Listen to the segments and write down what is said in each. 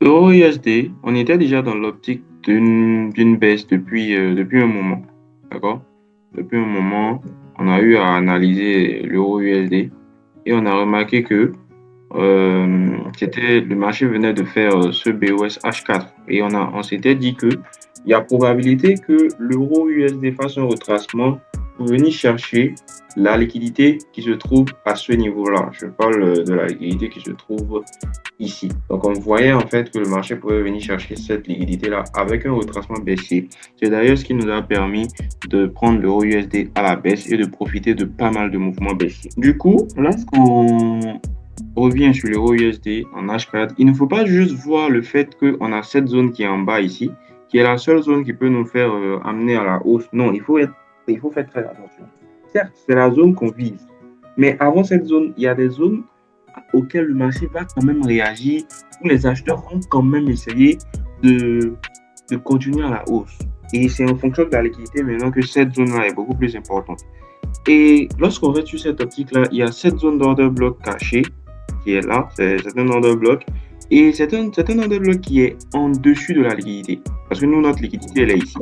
Euro USD, on était déjà dans l'optique d'une baisse depuis un moment. D'accord? Depuis un moment, on a eu à analyser l'euro USD et on a remarqué que le marché venait de faire ce BOS H4 et on s'était dit que il y a probabilité que l'euro USD fasse un retracement pour venir chercher la liquidité qui se trouve à ce niveau-là. Je parle de la liquidité qui se trouve ici. Donc, on voyait en fait que le marché pouvait venir chercher cette liquidité-là avec un retracement baissier. C'est d'ailleurs ce qui nous a permis de prendre l'euro USD à la baisse et de profiter de pas mal de mouvements baissiers. Du coup, lorsqu'on revient sur l'euro USD en H4, il ne faut pas juste voir le fait qu'on a cette zone qui est en bas ici, qui est la seule zone qui peut nous faire amener à la hausse. Non, il faut faire très attention. Certes, c'est la zone qu'on vise, mais avant cette zone, il y a des zones auxquelles le marché va quand même réagir, où les acheteurs vont quand même essayer de, de continuer à la hausse. Et c'est en fonction de la liquidité maintenant que cette zone-là est beaucoup plus importante. Et lorsqu'on reste sur cette optique-là, il y a cette zone d'order bloc cachée qui est là, c'est un order bloc. Et c'est un order bloc qui est en dessus de la liquidité. Parce que nous, notre liquidité, elle est ici.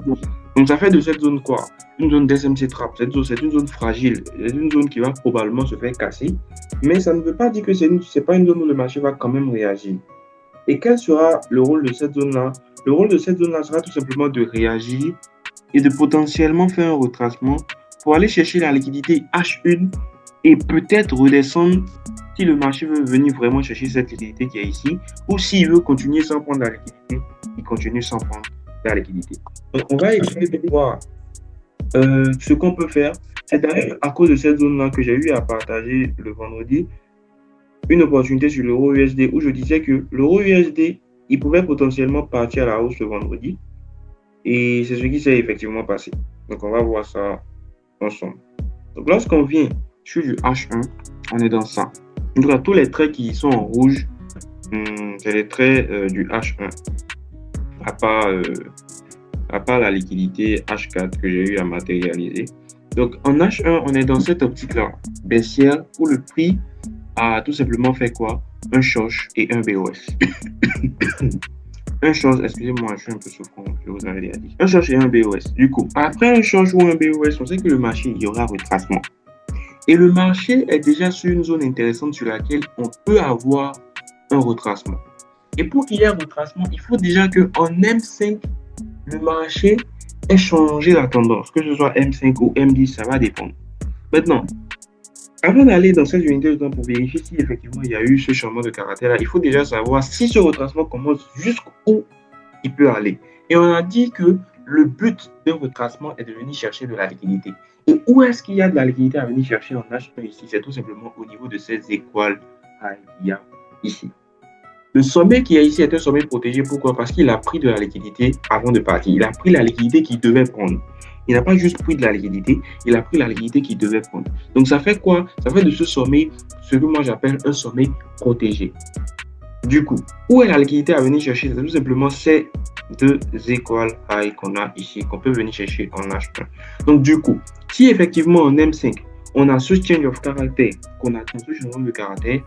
Donc, ça fait de cette zone quoi? Une zone d'SMC trap. Cette zone, c'est une zone fragile. C'est une zone qui va probablement se faire casser. Mais ça ne veut pas dire que c'est pas une zone où le marché va quand même réagir. Et quel sera le rôle de cette zone-là? Le rôle de cette zone-là sera tout simplement de réagir et de potentiellement faire un retracement pour aller chercher la liquidité H1 et peut-être redescendre si le marché veut venir vraiment chercher cette liquidité qui est ici, ou s'il veut continuer sans prendre la liquidité, il continue sans prendre la liquidité. Donc, on va essayer de voir ce qu'on peut faire. C'est d'ailleurs à cause de cette zone-là que j'ai eu à partager le vendredi une opportunité sur l'euro USD où je disais que l'euro USD, il pouvait potentiellement partir à la hausse le vendredi. Et c'est ce qui s'est effectivement passé. Donc, on va voir ça ensemble. Donc, lorsqu'on vient sur du H1, on est dans ça. En tout cas, tous les traits qui sont en rouge, c'est les traits du H1. À part, euh, à part la liquidité H4 que j'ai eu à matérialiser. Donc, en H1, on est dans cette optique-là, baissière, où le prix a tout simplement fait quoi? Un short et un BOS. Un short, excusez-moi, je suis un peu souffrant, je vous avais déjà dit. Un short et un BOS. Du coup, après un short ou un BOS, on sait que le marché, il y aura retracement. Et le marché est déjà sur une zone intéressante sur laquelle on peut avoir un retracement. Et pour qu'il y ait un retracement, il faut déjà qu'en M5, le marché ait changé la tendance. Que ce soit M5 ou M10, ça va dépendre. Maintenant, avant d'aller dans cette unité de temps pour vérifier si effectivement il y a eu ce changement de caractère, il faut déjà savoir si ce retracement commence jusqu'où il peut aller. Et on a dit que le but d'un retracement est de venir chercher de la liquidité. Et où est-ce qu'il y a de la liquidité à venir chercher en H1 ici? C'est tout simplement au niveau de ces étoiles qu'il y a ici. Le sommet qui est ici est un sommet protégé. Pourquoi? Parce qu'il a pris de la liquidité avant de partir. Il a pris la liquidité qu'il devait prendre. Il n'a pas juste pris de la liquidité, il a pris la liquidité qu'il devait prendre. Donc ça fait quoi? Ça fait de ce sommet ce que moi j'appelle un sommet protégé. Du coup, où est la liquidité à venir chercher? C'est tout simplement ces deux étoiles high qu'on a ici, qu'on peut venir chercher en H1. Donc du coup, si effectivement en M5, on a ce change of caractère, qu'on a ce changement de caractère,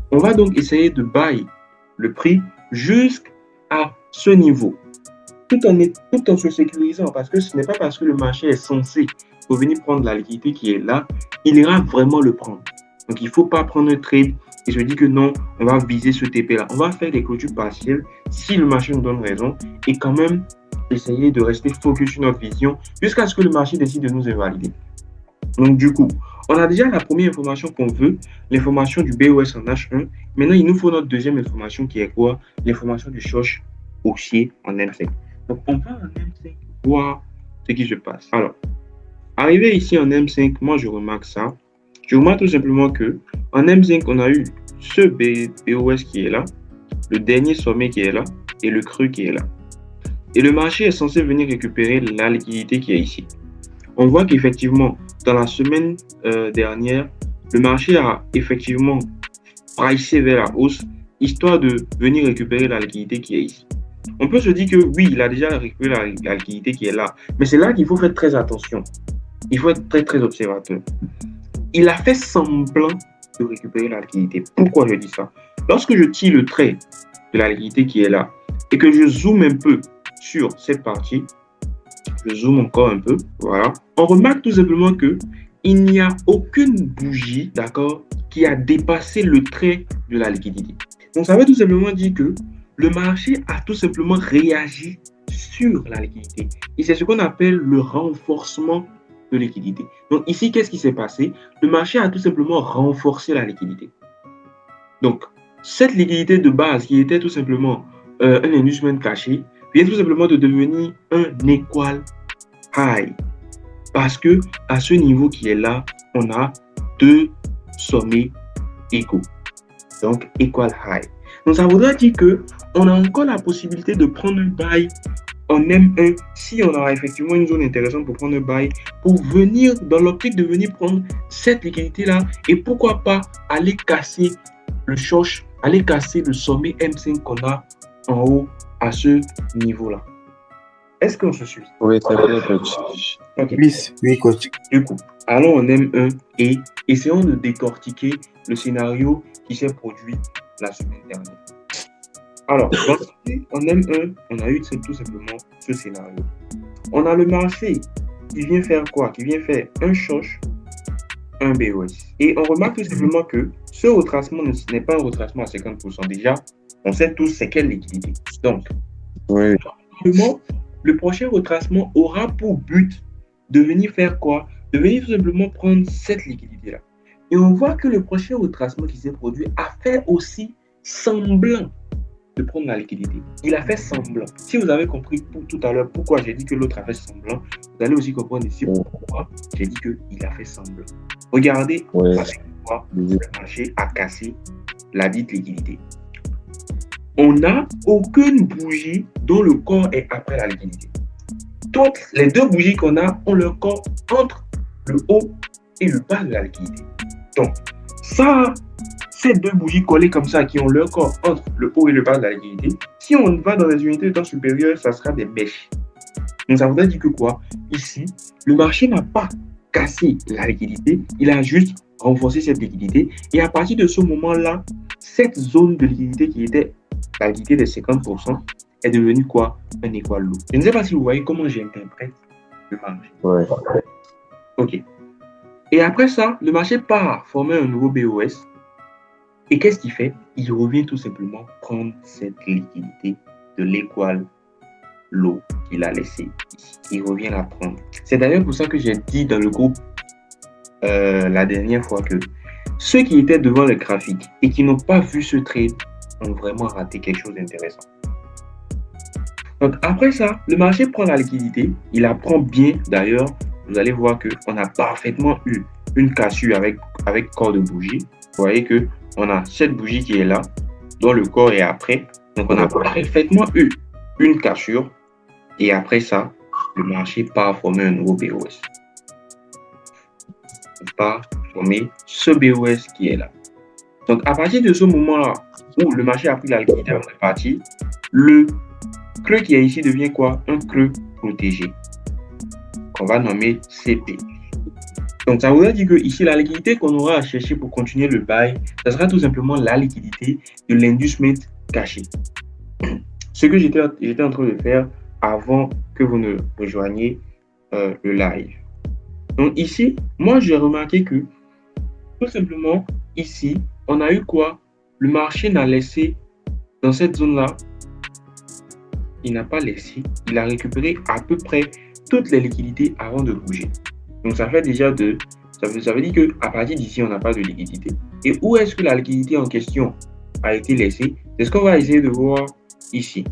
on va donc essayer de buy le prix jusqu'à ce niveau, tout en se sécurisant, parce que ce n'est pas parce que le marché est censé revenir prendre la liquidité qui est là, il ira vraiment le prendre. Donc il ne faut pas prendre un trade et se dire que non, on va viser ce TP-là. On va faire des clôtures partielles si le marché nous donne raison et quand même essayer de rester focus sur notre vision jusqu'à ce que le marché décide de nous invalider. Donc du coup, on a déjà la première information qu'on veut, l'information du BOS en H1. Maintenant, il nous faut notre deuxième information qui est quoi? L'information du short haussier en M5. Donc on va en M5 voir ce qui se passe. Alors, arrivé ici en M5, moi je remarque ça. Je remarque tout simplement que en M5, on a eu ce BOS qui est là, le dernier sommet qui est là et le creux qui est là. Et le marché est censé venir récupérer la liquidité qui est ici. On voit qu'effectivement, dans la semaine dernière, le marché a effectivement pricé vers la hausse, histoire de venir récupérer la liquidité qui est ici. On peut se dire que oui, il a déjà récupéré la liquidité qui est là, mais c'est là qu'il faut faire très attention. Il faut être très, très observateur. Il a fait semblant de récupérer la liquidité. Pourquoi je dis ça? Lorsque je tire le trait de la liquidité qui est là et que je zoome un peu sur cette partie, je zoome encore un peu, voilà, on remarque tout simplement que il n'y a aucune bougie, d'accord, qui a dépassé le trait de la liquidité. Donc, ça veut tout simplement dire que le marché a tout simplement réagi sur la liquidité. Et c'est ce qu'on appelle le renforcement de liquidité. Donc, ici, qu'est-ce qui s'est passé? Le marché a tout simplement renforcé la liquidité. Donc, cette liquidité de base qui était tout simplement un inducement caché vient tout simplement de devenir un equal high. Parce que à ce niveau qui est là, on a deux sommets égaux. Donc, equal high. Donc, ça voudrait dire qu'on a encore la possibilité de prendre un buy en M1 si on a effectivement une zone intéressante pour prendre un buy, pour venir dans l'optique de venir prendre cette liquidité-là et pourquoi pas aller casser le short, aller casser le sommet M5 qu'on a en haut à ce niveau-là. Est-ce qu'on se suit? Oui, très bien, coach. Okay. Oui, coach. Du coup, allons en M1 et essayons de décortiquer le scénario qui s'est produit la semaine dernière. Alors, en M1, on a eu tout simplement ce scénario. On a le marché qui vient faire quoi? Qui vient faire un short, un BOS. Et on remarque tout simplement que ce retracement n'est pas un retracement à 50%. Déjà, on sait tous c'est quelle liquidité. Donc, oui. Le prochain retracement aura pour but de venir faire quoi? De venir tout simplement prendre cette liquidité-là. Et on voit que le prochain retracement qui s'est produit a fait aussi semblant de prendre la liquidité. Il a fait semblant. Si vous avez compris tout à l'heure pourquoi j'ai dit que l'autre a fait semblant, vous allez aussi comprendre ici pourquoi j'ai dit qu'il a fait semblant. Regardez avec quoi le marché a cassé la dite liquidité. On n'a aucune bougie dont le corps est après la liquidité. Toutes les deux bougies qu'on a ont leur corps entre le haut et le bas de la liquidité. Donc, ça, ces deux bougies collées comme ça qui ont leur corps entre le haut et le bas de la liquidité, si on va dans les unités de temps supérieures, ça sera des bêches. Donc, ça voudrait dire que quoi? Ici, le marché n'a pas cassé la liquidité, il a juste renforcé cette liquidité. Et à partir de ce moment-là, cette zone de liquidité qui était la liquidité de 50% est devenue quoi? Un equal low. Je ne sais pas si vous voyez comment j'interprète le marché. Ouais. Ok. Et après ça, le marché part former un nouveau BOS. Et qu'est-ce qu'il fait? Il revient tout simplement prendre cette liquidité de l'equal low qu'il a laissé ici. Il revient la prendre. C'est d'ailleurs pour ça que j'ai dit dans le groupe la dernière fois que ceux qui étaient devant le graphique et qui n'ont pas vu ce trade ont vraiment raté quelque chose d'intéressant. Donc après ça, le marché prend la liquidité, il la prend bien d'ailleurs. Vous allez voir qu'on a parfaitement eu une cassure avec corps de bougie. Vous voyez qu'on a cette bougie qui est là, dont le corps est après. Donc on a parfaitement eu une cassure. Et après ça, le marché part former un nouveau BOS. Il part former ce BOS qui est là. Donc à partir de ce moment-là, où le marché a pris la liquidité avant de partir, le creux qui est ici devient quoi? Un creux protégé, qu'on va nommer CP. Donc ça voudrait dire que ici, la liquidité qu'on aura à chercher pour continuer le buy, ça sera tout simplement la liquidité de l'inducement caché. Ce que j'étais en train de faire avant que vous ne rejoigniez le live. Donc ici, moi j'ai remarqué que tout simplement, ici, on a eu quoi? Le marché n'a laissé dans cette zone-là, il n'a pas laissé, il a récupéré à peu près toutes les liquidités avant de bouger. Donc ça fait déjà ça veut dire qu'à partir d'ici, on n'a pas de liquidité. Et où est-ce que la liquidité en question a été laissée? C'est ce qu'on va essayer de voir ici.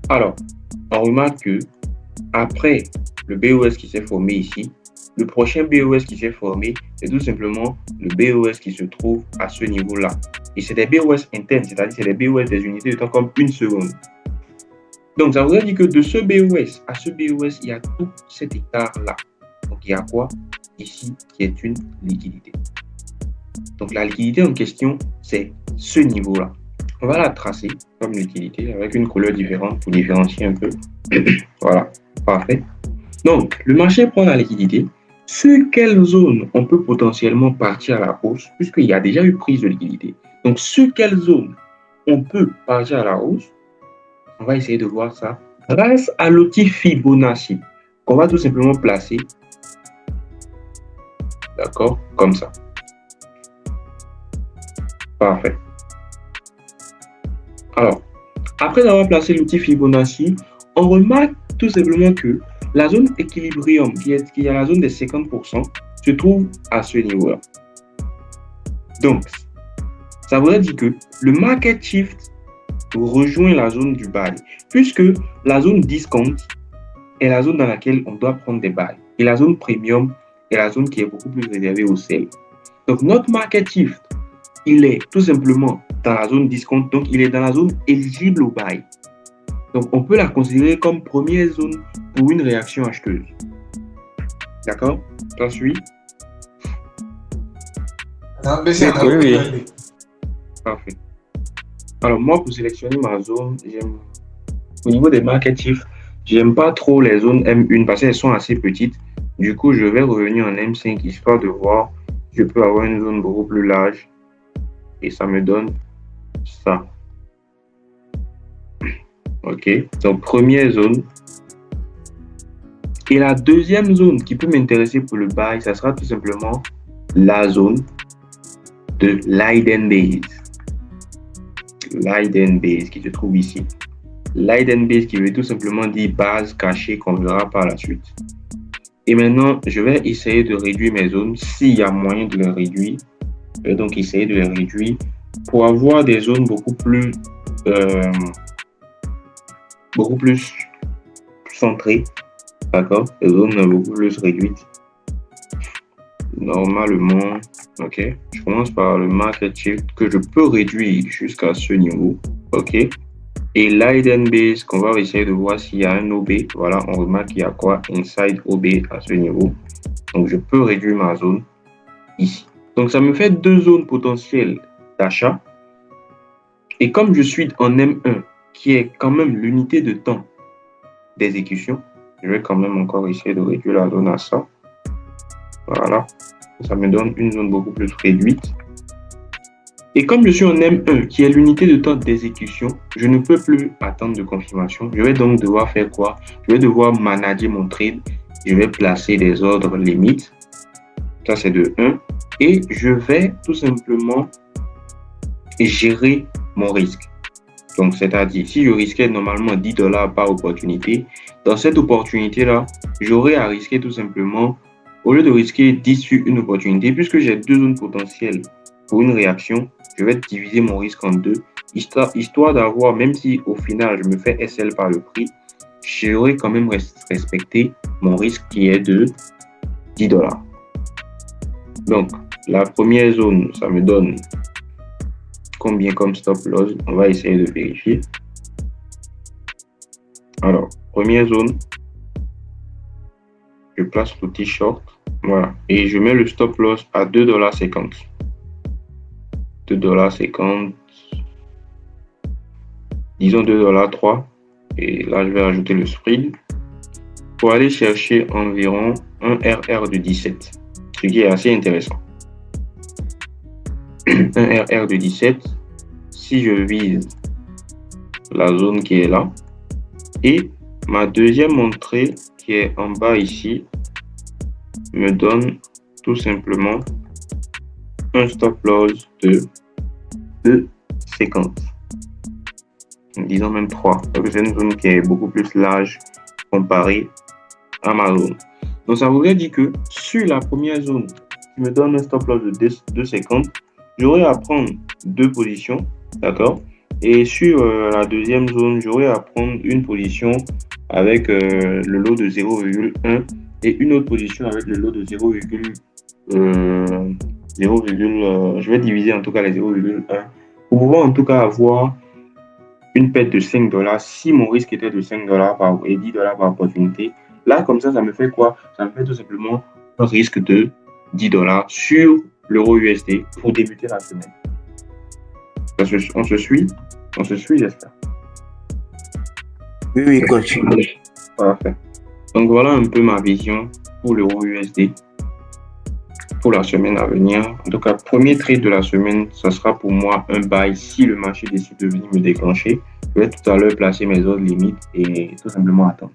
Alors, on remarque que après le BOS qui s'est formé ici, le prochain BOS qui s'est formé, c'est tout simplement le BOS qui se trouve à ce niveau-là. Et c'est des BOS internes, c'est-à-dire c'est des BOS des unités de temps comme une seconde. Donc, ça voudrait dire que de ce BOS à ce BOS, il y a tout cet écart-là. Donc, il y a quoi ici qui est une liquidité. Donc, la liquidité en question, c'est ce niveau-là. On va la tracer comme liquidité avec une couleur différente pour différencier un peu. Voilà, parfait. Donc, le marché prend la liquidité. Sur quelle zone on peut potentiellement partir à la hausse, puisqu'il y a déjà eu prise de liquidité. Donc, sur quelle zone on peut partir à la hausse? On va essayer de voir ça grâce à l'outil Fibonacci qu'on va tout simplement placer, d'accord, comme ça. Parfait. Alors, après avoir placé l'outil Fibonacci, on remarque tout simplement que la zone équilibrium, qui est à la zone des 50%, se trouve à ce niveau-là. Donc, ça voudrait dire que le market shift rejoint la zone du buy, puisque la zone discount est la zone dans laquelle on doit prendre des buys, et la zone premium est la zone qui est beaucoup plus réservée au sell. Donc, notre market shift, il est tout simplement dans la zone discount, donc il est dans la zone éligible au buy. Donc, on peut la considérer comme première zone pour une réaction acheteuse. D'accord? Ça suit? Oui. Parfait. Alors, moi, pour sélectionner ma zone, au niveau des market shifts, j'aime pas trop les zones M1 parce qu'elles sont assez petites. Du coup, je vais revenir en M5 histoire de voir si je peux avoir une zone beaucoup plus large. Et ça me donne ça. OK. Donc, première zone. Et la deuxième zone qui peut m'intéresser pour le buy, ça sera tout simplement la zone de Leiden Base. Leiden Base qui se trouve ici. Leiden Base qui veut tout simplement dire base cachée qu'on verra par la suite. Et maintenant, je vais essayer de réduire mes zones s'il y a moyen de les réduire. Je vais donc essayer de les réduire pour avoir des zones beaucoup plus centrées. D'accord? Des zones beaucoup plus réduites. Normalement, ok. Je commence par le market shift que je peux réduire jusqu'à ce niveau. Ok. Et Leiden Base qu'on va essayer de voir s'il y a un OB. Voilà, on remarque qu'il y a quoi? Inside OB à ce niveau. Donc, je peux réduire ma zone ici. Donc, ça me fait deux zones potentielles d'achat. Et comme je suis en M1, qui est quand même l'unité de temps d'exécution, je vais quand même encore essayer de réduire la zone à ça. Voilà. Ça me donne une zone beaucoup plus réduite. Et comme je suis en M1, qui est l'unité de temps d'exécution, je ne peux plus attendre de confirmation. Je vais donc devoir faire quoi? Je vais devoir manager mon trade. Je vais placer des ordres limites. Ça, c'est de 1. Et je vais tout simplement gérer mon risque. Donc, c'est-à-dire, si je risquais normalement $10 par opportunité, dans cette opportunité-là, j'aurais à risquer tout simplement, au lieu de risquer 10 sur une opportunité, puisque j'ai deux zones potentielles pour une réaction, je vais diviser mon risque en deux, histoire d'avoir, même si au final je me fais SL par le prix, j'aurais quand même respecté mon risque qui est de $10. Donc, la première zone, ça me donne combien comme stop loss? On va essayer de vérifier. Alors, première zone, je place l'outil short, voilà, et je mets le stop loss à $2,50. $2,50, disons $2,03, et là je vais ajouter le spread pour aller chercher environ un RR de 17, ce qui est assez intéressant. Un RR de 17, si je vise la zone qui est là, et ma deuxième entrée qui est en bas ici me donne tout simplement un stop loss de 2,50. Disons même 3, parce que c'est une zone qui est beaucoup plus large comparée à ma zone. Donc ça voudrait dire que sur la première zone qui me donne un stop loss de 2,50, j'aurai à prendre deux positions, d'accord? Et sur la deuxième zone, j'aurai à prendre une position avec le lot de 0,1 et une autre position avec le lot de 0, je vais diviser en tout cas les 0,1 pour pouvoir en tout cas avoir une perte de $5 si mon risque était de $5 et $10 par opportunité. Là, comme ça me fait quoi? Ça me fait tout simplement un risque de $10 sur l'euro USD pour débuter la semaine. On se suit, j'espère. Oui, continue. Parfait. Donc voilà un peu ma vision pour l'euro USD. pour la semaine à venir. En tout cas, premier trade de la semaine, ça sera pour moi un buy si le marché décide de venir me déclencher. Je vais tout à l'heure placer mes ordres limites et tout simplement attendre.